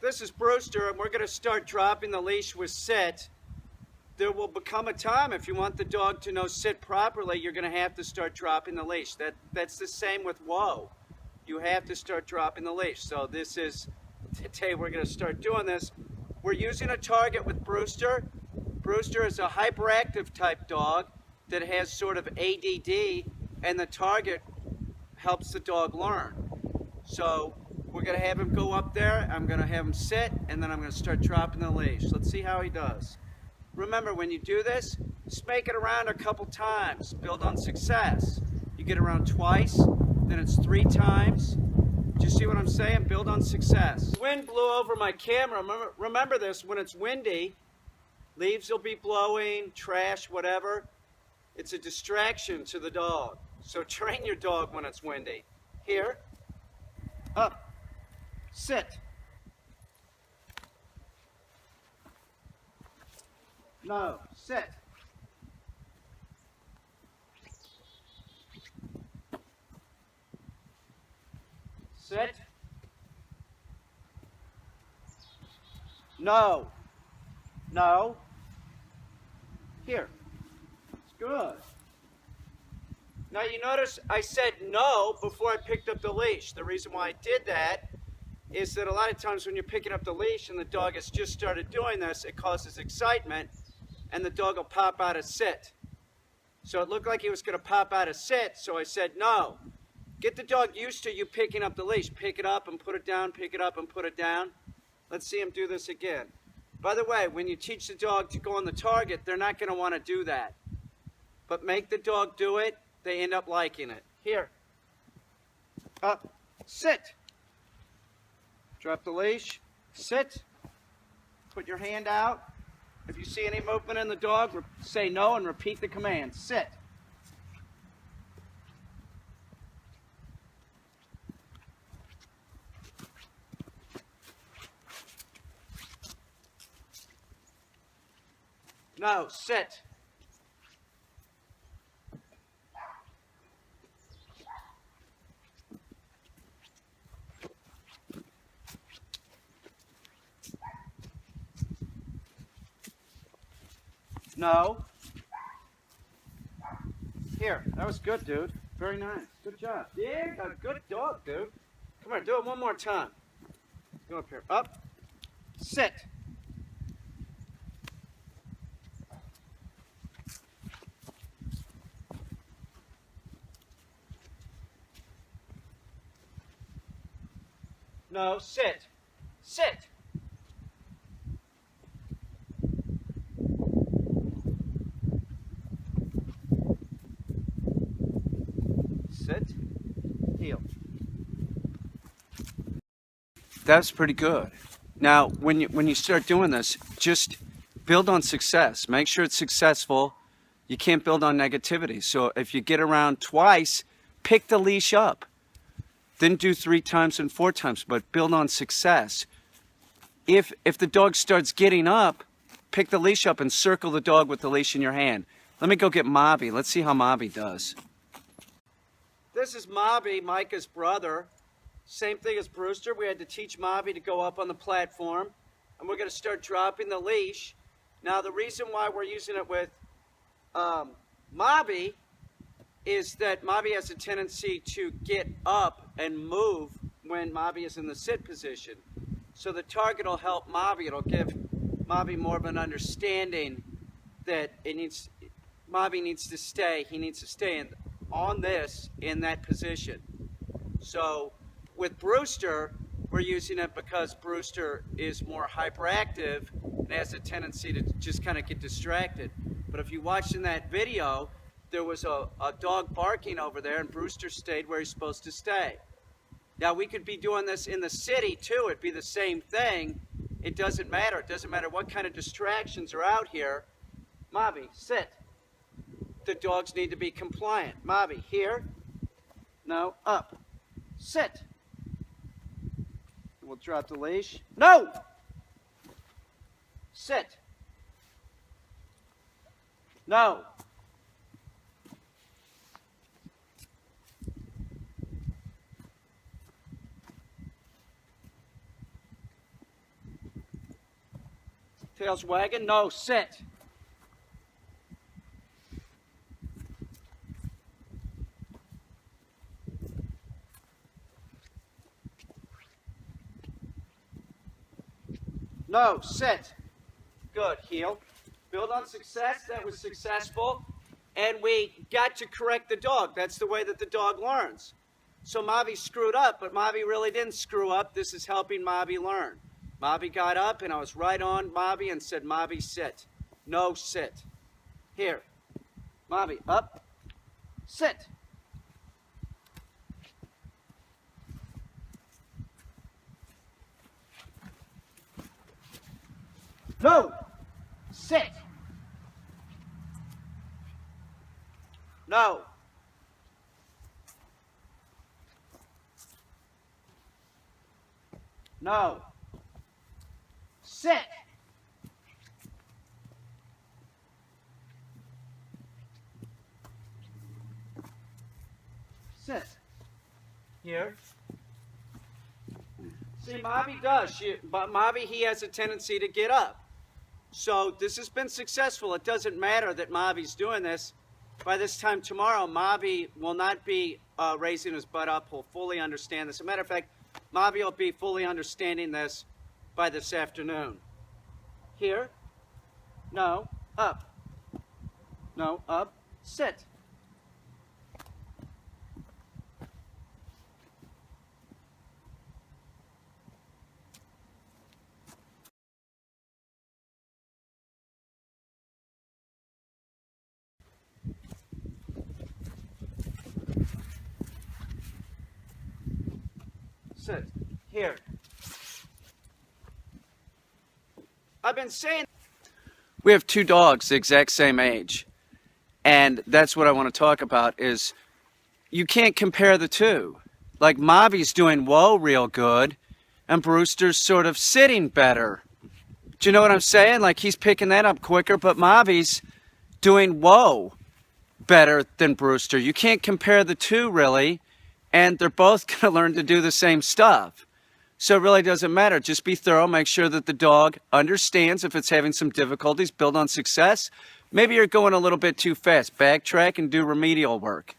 This is Brewster, and we're going to start dropping the leash with sit. There will become a time, if you want the dog to know sit properly, you're going to have to start dropping the leash. That's the same with whoa. You have to start dropping the leash. So this is, today we're going to start doing this. We're using a target with Brewster. Brewster is a hyperactive type dog that has sort of ADD, and the target helps the dog learn. So we're going to have him go up there, I'm going to have him sit, and then I'm going to start dropping the leash. Let's see how he does. Remember, when you do this, just make it around a couple times. Build on success. You get around twice, then it's 3 times. Do you see what I'm saying? Build on success. Wind blew over my camera. Remember this, when it's windy, leaves will be blowing, trash, whatever. It's a distraction to the dog. So train your dog when it's windy. Here, up, sit. No, sit. Sit. No. No. Here. It's good. Now you notice I said no before I picked up the leash. The reason why I did that is that a lot of times when you're picking up the leash and the dog has just started doing this, it causes excitement and the dog will pop out of sit. So it looked like he was going to pop out of sit, so I said no. Get the dog used to you picking up the leash. Pick it up and put it down, pick it up and put it down. Let's see him do this again. By the way, when you teach the dog to go on the target, they're not going to want to do that. But make the dog do it, they end up liking it. Here. Up. Sit. Drop the leash. Sit. Put your hand out. If you see any movement in the dog, say no and repeat the command. Sit. No, sit. No. Here, that was good, dude. Very nice. Good job. Yeah, a good dog, dude. Come here, do it one more time. Go up here. Up. Sit. No, sit. Sit. Sit. Heel. That's pretty good. Now, when you start doing this, just build on success. Make sure it's successful. You can't build on negativity. So if you get around twice, pick the leash up. Then do 3 times and 4 times, but build on success. If the dog starts getting up, pick the leash up and circle the dog with the leash in your hand. Let me go get Mobby. Let's see how Mobby does. This is Mobby, Micah's brother. Same thing as Brewster. We had to teach Mobby to go up on the platform, and we're going to start dropping the leash. Now, the reason why we're using it with Mobby is that Mobby has a tendency to get up and move when Mobby is in the sit position. So the target will help Mobby. It'll give Mobby more of an understanding that Mobby needs to stay. He needs to stay on this in that position. So with Brewster, we're using it because Brewster is more hyperactive and has a tendency to just kind of get distracted. But if you watched in that video, there was a dog barking over there, and Brewster stayed where he's supposed to stay. Now, we could be doing this in the city, too. It'd be the same thing. It doesn't matter. It doesn't matter what kind of distractions are out here. Mobby, sit. The dogs need to be compliant. Mobby, here. No, up. Sit. We'll drop the leash. No! Sit. No. Tail's wagging. No, sit. No, sit. Good, heel. Build on success. That was successful. And we got to correct the dog. That's the way that the dog learns. So Mavi screwed up, but Mavi really didn't screw up. This is helping Mavi learn. Mavi got up, and I was right on Mavi and said, Mavi, sit. No, sit. Here. Mavi, up. Sit. No. Sit. No. No. Sit. Sit. Here. See, Mavi does. But Mavi, he has a tendency to get up. So this has been successful. It doesn't matter that Mavi's doing this. By this time tomorrow, Mavi will not be raising his butt up. He'll fully understand this. As a matter of fact, Mavi will be fully understanding this by this afternoon. Here. No. Up. No. Up. Sit. Sit. Here. I've been saying we have two dogs the exact same age. And that's what I want to talk about is you can't compare the two. Like Mavi's doing whoa real good and Brewster's sort of sitting better. Do you know what I'm saying? Like he's picking that up quicker, but Mavi's doing whoa better than Brewster. You can't compare the two really. And they're both going to learn to do the same stuff. So it really doesn't matter. Just be thorough. Make sure that the dog understands if it's having some difficulties. Build on success. Maybe you're going a little bit too fast. Backtrack and do remedial work.